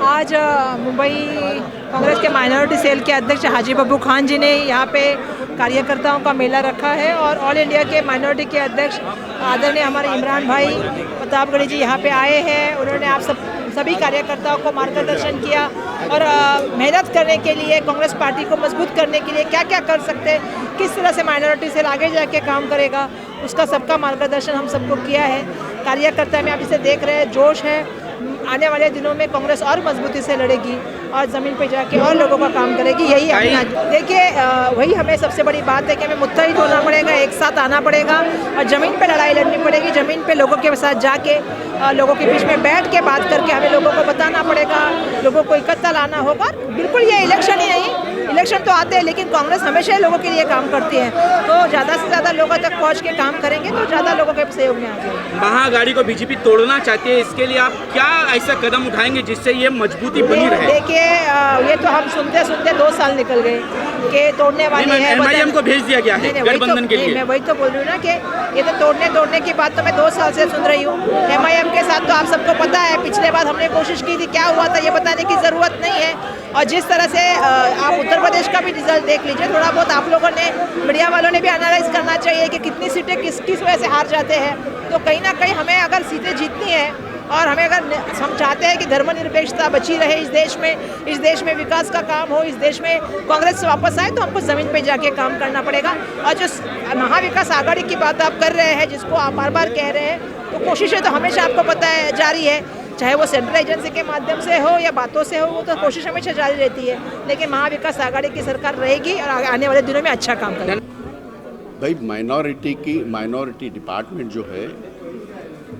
आज मुंबई कांग्रेस के minority cell के अध्यक्ष हाजी बब्बू खान जी ने यहाँ पे कार्यकर्ताओं का मेला रखा है और ऑल इंडिया के माइनॉरिटी के अध्यक्ष आदरणीय हमारे इमरान भाई प्रतापगढ़ी जी यहाँ पे आए हैं। उन्होंने आप सभी कार्यकर्ताओं को मार्गदर्शन किया और मेहनत करने के लिए, कांग्रेस पार्टी को मजबूत करने के लिए क्या क्या कर सकते हैं, किस तरह से माइनॉरिटी सेल आगे जाके काम करेगा, उसका सबका मार्गदर्शन हम सबको किया है। कार्यकर्ता में आप इसे देख रहे हैं, जोश है। आने वाले दिनों में कांग्रेस और मजबूती से लड़ेगी और ज़मीन पे जाके और लोगों का काम करेगी। यही देखिए, वही हमें सबसे बड़ी बात है कि हमें मुत्तहिद होना पड़ेगा, एक साथ आना पड़ेगा और ज़मीन पे लड़ाई लड़नी पड़ेगी। ज़मीन पे लोगों के साथ जाके, लोगों के बीच में बैठ के बात करके हमें लोगों को बताना पड़ेगा, लोगों को इकट्ठा लाना होगा। बिल्कुल ये इलेक्शन ही नहीं, इलेक्शन तो आते हैं लेकिन कांग्रेस हमेशा लोगों के लिए काम करती है, तो ज़्यादा से ज़्यादा लोगों तक पहुँच के काम करेंगे तो ज़्यादा लोगों के सहयोग में आ जाएंगे। महाअघाड़ी को बीजेपी तोड़ना चाहती है, इसके लिए आप क्या ऐसा कदम उठाएंगे जिससे ये मजबूती बनी रहे? देखिए, ये तो हम सुनते सुनते 2 साल निकल गए कि तोड़ने वाली है। एमआईएम को भेज दिया गया है गठबंधन के लिए। मैं वही तो बोल रही हूँ ना कि ये तो तोड़ने की बात तो मैं 2 साल से सुन रही हूँ। एमआईएम के साथ तो आप सबको पता है, पिछले बार हमने कोशिश की थी, क्या हुआ था ये बताने की ज़रूरत नहीं है। और जिस तरह से आप उत्तर प्रदेश का भी रिजल्ट देख लीजिए, थोड़ा बहुत आप लोगों ने, मीडिया वालों ने भी एनालाइज करना चाहिए कि कितनी सीटें किस वजह से हार जाते हैं। तो कहीं ना कहीं हमें अगर सीटें जीतनी है और हमें अगर हम चाहते हैं कि धर्मनिरपेक्षता बची रहे इस देश में विकास का काम हो, इस देश में कांग्रेस वापस आए, तो हमको ज़मीन पे जाके काम करना पड़ेगा। और जो महाविकास आघाड़ी की बात आप कर रहे हैं, जिसको आप बार बार कह रहे हैं, तो कोशिशें तो हमेशा आपको पता है जारी है, चाहे वो सेंट्रल एजेंसी के माध्यम से हो या बातों से हो, वो तो कोशिश हमेशा जारी रहती है। लेकिन महाविकास आघाड़ी की सरकार रहेगी और आने वाले दिनों में अच्छा काम करेगी। भाई, माइनॉरिटी डिपार्टमेंट जो है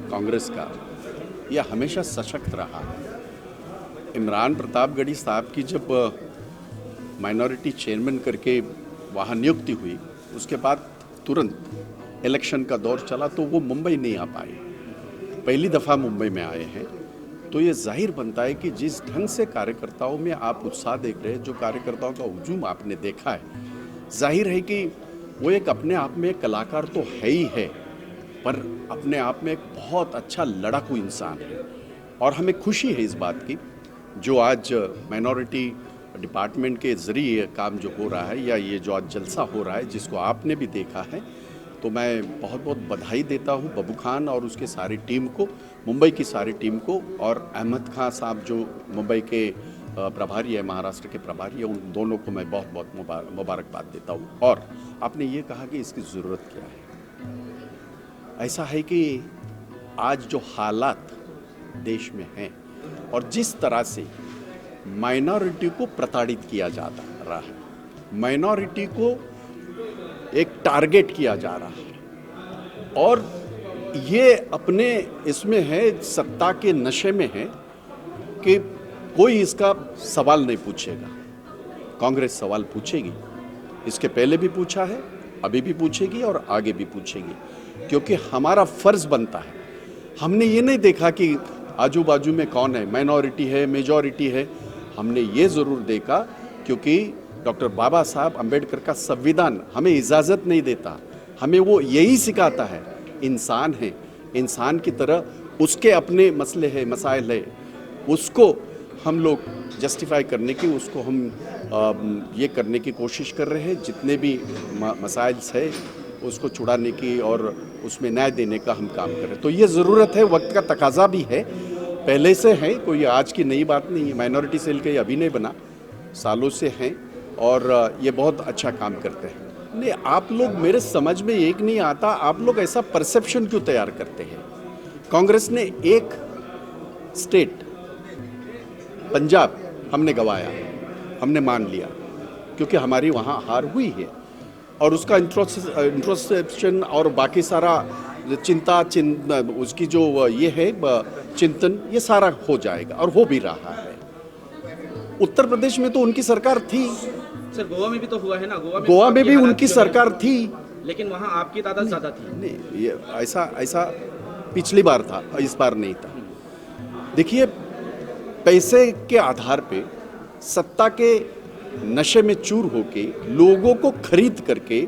कांग्रेस का, यह हमेशा सशक्त रहा है। इमरान प्रतापगढ़ी साहब की जब माइनॉरिटी चेयरमैन करके वहाँ नियुक्ति हुई, उसके बाद तुरंत इलेक्शन का दौर चला तो वो मुंबई नहीं आ पाए। पहली दफ़ा मुंबई में आए हैं, तो ये जाहिर बनता है कि जिस ढंग से कार्यकर्ताओं में आप उत्साह देख रहे हैं, जो कार्यकर्ताओं का हुजूम आपने देखा है, जाहिर है कि वो एक अपने आप में कलाकार तो है ही है, पर अपने आप में एक बहुत अच्छा लड़ाकू इंसान है। और हमें खुशी है इस बात की, जो आज माइनॉरिटी डिपार्टमेंट के ज़रिए काम जो हो रहा है, या ये जो आज जलसा हो रहा है जिसको आपने भी देखा है, तो मैं बहुत बहुत बधाई देता हूँ बब्बू खान और उसके सारी टीम को, मुंबई की सारी टीम को, और अहमद खान साहब जो मुंबई के प्रभारी है, महाराष्ट्र के प्रभारी है, उन दोनों को मैं बहुत बहुत मुबारकबाद देता हूँ। और आपने ये कहा कि इसकी ज़रूरत क्या है, ऐसा है कि आज जो हालात देश में हैं और जिस तरह से माइनॉरिटी को प्रताड़ित किया जाता रहा है, माइनॉरिटी को एक टारगेट किया जा रहा है, और ये अपने इसमें है, सत्ता के नशे में है कि कोई इसका सवाल नहीं पूछेगा। कांग्रेस सवाल पूछेगी, इसके पहले भी पूछा है, अभी भी पूछेगी और आगे भी पूछेगी, क्योंकि हमारा फर्ज बनता है। हमने ये नहीं देखा कि आजू बाजू में कौन है, माइनॉरिटी है, मेजॉरिटी है। हमने ये ज़रूर देखा, क्योंकि डॉक्टर बाबा साहब अम्बेडकर का संविधान हमें इजाज़त नहीं देता, हमें वो यही सिखाता है, इंसान है, इंसान की तरह उसके अपने मसले हैं, मसाइल है, उसको हम लोग जस्टिफाई करने की, उसको हम ये करने की कोशिश कर रहे हैं, जितने भी मसाइल है उसको छुड़ाने की और उसमें न्याय देने का हम काम कर रहे हैं। तो ये ज़रूरत है, वक्त का तकाजा भी है, पहले से है, कोई आज की नई बात नहीं है। माइनॉरिटी सेल के अभी नहीं बना, सालों से हैं और ये बहुत अच्छा काम करते हैं। नहीं, आप लोग, मेरे समझ में एक नहीं आता, आप लोग ऐसा परसेप्शन क्यों तैयार करते हैं? कांग्रेस ने एक स्टेट पंजाब हमने गंवाया, हमने मान लिया, क्योंकि हमारी वहाँ हार हुई है, और उसका इंट्रोस्पेक्शन और बाकी सारा चिंता उसकी जो ये है चिंतन, ये सारा हो जाएगा और हो भी रहा है। उत्तर प्रदेश में तो उनकी सरकार थी सर, गोवा में भी तो हुआ है ना, गोवा में भी उनकी सरकार थी, लेकिन वहाँ आपकी तादाद ज़्यादा थी। नहीं, ये ऐसा पिछली बार था, इस बार नहीं था। देखिए, पैसे के आधार पे सत्ता के नशे में चूर होके लोगों को खरीद करके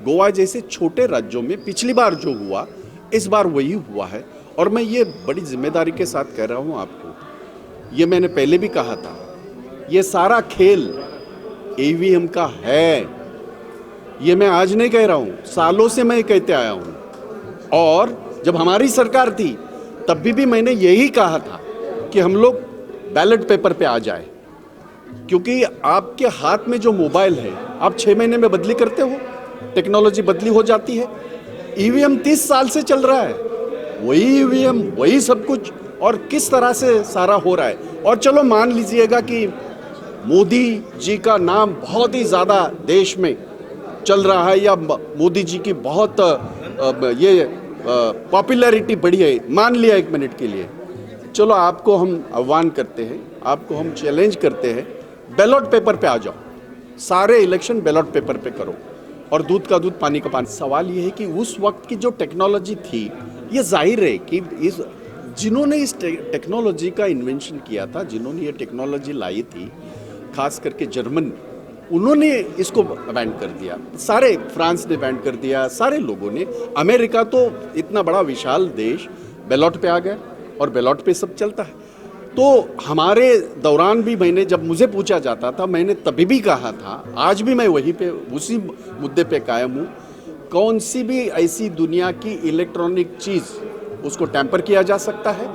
गोवा जैसे छोटे राज्यों में पिछली बार जो हुआ इस बार वही हुआ है। और मैं ये बड़ी जिम्मेदारी के साथ कह रहा हूँ आपको, ये मैंने पहले भी कहा था, ये सारा खेल ईवीएम का है। ये मैं आज नहीं कह रहा हूँ, सालों से मैं कहते आया हूँ। और जब हमारी सरकार थी तब भी मैंने यही कहा था कि हम लोग बैलेट पेपर पे आ जाए, क्योंकि आपके हाथ में जो मोबाइल है आप 6 महीने में बदली करते हो, टेक्नोलॉजी बदली हो जाती है। ईवीएम 30 साल से चल रहा है, वही ईवीएम वही सब कुछ, और किस तरह से सारा हो रहा है। और चलो मान लीजिएगा कि मोदी जी का नाम बहुत ही ज़्यादा देश में चल रहा है, या मोदी जी की बहुत ये पॉपुलैरिटी बढ़ी है, मान लिया 1 मिनट के लिए। चलो आपको हम आह्वान करते हैं, आपको हम चैलेंज करते हैं, बैलेट पेपर पे आ जाओ, सारे इलेक्शन बैलेट पेपर पे करो, और दूध का दूध पानी का पानी। सवाल ये है कि उस वक्त की जो टेक्नोलॉजी थी, ये जाहिर है कि जिन्होंने इस टेक्नोलॉजी का इन्वेंशन किया था, जिन्होंने ये टेक्नोलॉजी लाई थी, खास करके जर्मन, उन्होंने इसको बैन कर दिया, सारे फ्रांस ने बैन कर दिया, सारे लोगों ने। अमेरिका तो इतना बड़ा विशाल देश बैलेट पे आ गया और बैलेट पे सब चलता है। तो हमारे दौरान भी मैंने, जब मुझे पूछा जाता था, मैंने तभी भी कहा था, आज भी मैं वहीं पे उसी मुद्दे पे कायम हूँ, कौन सी भी ऐसी दुनिया की इलेक्ट्रॉनिक चीज़ उसको टैंपर किया जा सकता है,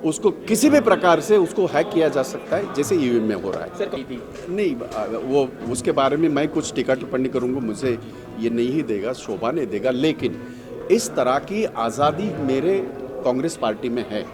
उसको किसी भी प्रकार से उसको हैक किया जा सकता है, जैसे ईवीएम में हो रहा है। नहीं, वो उसके बारे में मैं कुछ टीका टिप्पणी करूँगा, मुझे ये नहीं ही देगा, शोभा नहीं देगा। लेकिन इस तरह की आज़ादी मेरे कांग्रेस पार्टी में है,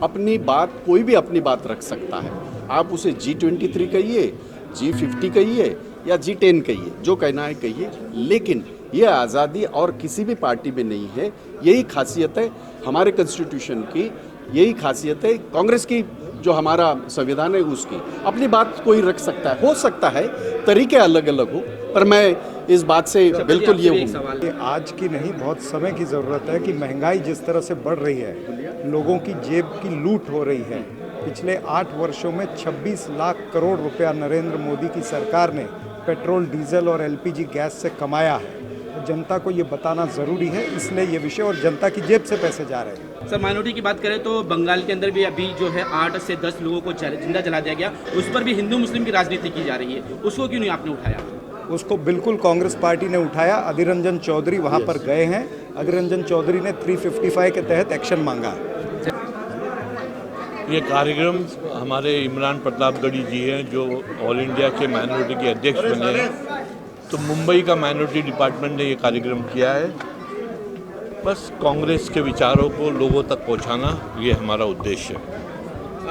अपनी बात कोई भी अपनी बात रख सकता है। आप उसे G23 कहिए, G50 कहिए या G10 कहिए, जो कहना है कहिए, लेकिन ये आज़ादी और किसी भी पार्टी में नहीं है। यही खासियत है हमारे कॉन्स्टिट्यूशन की, यही खासियत है कांग्रेस की, जो हमारा संविधान है उसकी। अपनी बात कोई रख सकता है, हो सकता है तरीके अलग अलग हो, पर मैं इस बात से बिल्कुल ये हूँ। आज की नहीं, बहुत समय की ज़रूरत है कि महंगाई जिस तरह से बढ़ रही है, लोगों की जेब की लूट हो रही है। पिछले 8 वर्षों में 26 लाख करोड़ रुपया नरेंद्र मोदी की सरकार ने पेट्रोल, डीजल और एलपीजी गैस से कमाया है। जनता को ये बताना ज़रूरी है, इसलिए ये विषय, और जनता की जेब से पैसे जा रहे हैं। सर, माइनॉरिटी की बात करें तो बंगाल के अंदर भी अभी जो है 8 से 10 लोगों को जिंदा जला दिया गया, उस पर भी हिंदू मुस्लिम की राजनीति की जा रही है, उसको क्यों नहीं आपने उठाया? उसको बिल्कुल कांग्रेस पार्टी ने उठाया। अधीर रंजन चौधरी वहाँ पर गए हैं। अधीर रंजन चौधरी ने 355 के तहत एक्शन मांगा। ये कार्यक्रम हमारे इमरान प्रतापगढ़ी जी हैं, जो ऑल इंडिया के माइनॉरिटी के अध्यक्ष बने हैं, तो मुंबई का माइनॉरिटी डिपार्टमेंट ने ये कार्यक्रम किया है। बस कांग्रेस के विचारों को लोगों तक पहुंचाना, ये हमारा उद्देश्य है।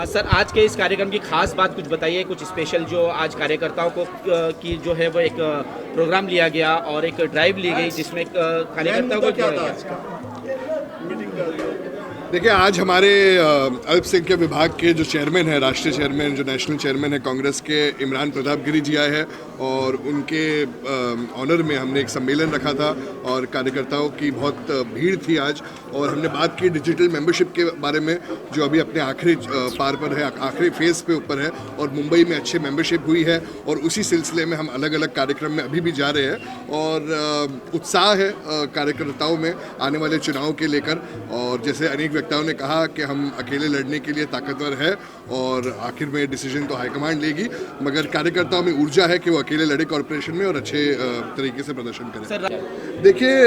सर, आज के इस कार्यक्रम की खास बात कुछ बताइए, कुछ स्पेशल जो आज कार्यकर्ताओं को की जो है वो एक प्रोग्राम लिया गया और एक ड्राइव ली गई, जिसमें कार्यकर्ताओं को देखिए, आज हमारे अल्पसंख्यक विभाग के जो चेयरमैन हैं, राष्ट्रीय चेयरमैन, जो नेशनल चेयरमैन है कांग्रेस के, इमरान प्रतापगिरी जी आए हैं, और उनके ऑनर में हमने एक सम्मेलन रखा था और कार्यकर्ताओं की बहुत भीड़ थी आज। और हमने बात की डिजिटल मेंबरशिप के बारे में, जो अभी अपने आखिरी पार पर है, आखिरी फेज़ पे ऊपर है, और मुंबई में अच्छे मेंबरशिप हुई है, और उसी सिलसिले में हम अलग अलग कार्यक्रम में अभी भी जा रहे हैं। और उत्साह है कार्यकर्ताओं में आने वाले चुनाव के लेकर। और जैसे अनेक वक्ताओं ने कहा कि हम अकेले लड़ने के लिए ताकतवर है, और आखिर में डिसीजन तो हाईकमांड लेगी, मगर कार्यकर्ताओं में ऊर्जा है कि वो अकेले लड़े कॉरपोरेशन में और अच्छे तरीके से प्रदर्शन करें। देखिए,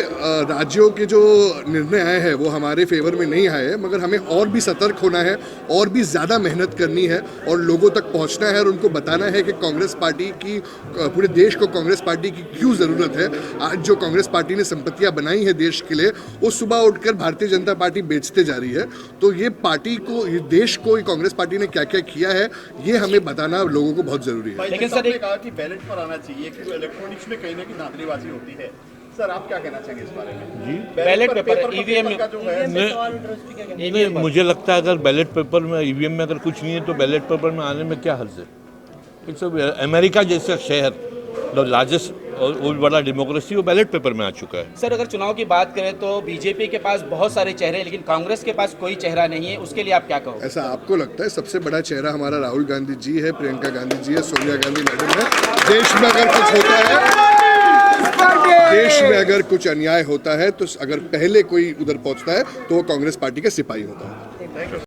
राज्यों के जो निर्णय आए हैं वो हमारे फेवर में नहीं आए हैं, मगर हमें और भी सतर्क होना है, और भी ज़्यादा मेहनत करनी है, और लोगों तक पहुंचना है, और उनको बताना है कि कांग्रेस पार्टी की, पूरे देश को कांग्रेस पार्टी की क्यों ज़रूरत है। आज जो कांग्रेस पार्टी ने संपत्तियाँ बनाई हैं देश के लिए, वो सुबह उठकर भारतीय जनता पार्टी बेचते जा रही है। तो ये पार्टी को, ये देश को, ये कांग्रेस पार्टी ने क्या क्या किया है, ये हमें बताना लोगों को बहुत ज़रूरी है। लेकिन सर, कहा कि बैलेट पर आना चाहिए, क्योंकि इलेक्ट्रॉनिक्स में कहीं ना कहीं धांधलीबाजी होती है। सर, आप क्या कहना चाहेंगे इस बारे में? जी, बैलेट पेपर ईवीएम का जो है, नहीं, मुझे लगता है अगर बैलेट पेपर में, ईवीएम में अगर कुछ नहीं है तो बैलेट पेपर में आने में क्या हर्ज है। अमेरिका जैसा शहर लार्जेस्ट और बड़ा डेमोक्रेसी वो बैलेट पेपर में आ चुका है। सर अगर चुनाव की बात करें तो बीजेपी के पास बहुत सारे चेहरे हैं लेकिन कांग्रेस के पास कोई चेहरा नहीं है, उसके लिए आप क्या कहोगे? ऐसा आपको लगता है? सबसे बड़ा चेहरा हमारा राहुल गांधी जी है, प्रियंका गांधी जी है, सोनिया गांधी मैडम है। देश में अगर कुछ होता है, देश में अगर कुछ अन्याय होता है तो अगर पहले कोई उधर पहुंचता है तो वो कांग्रेस पार्टी का सिपाही होता है।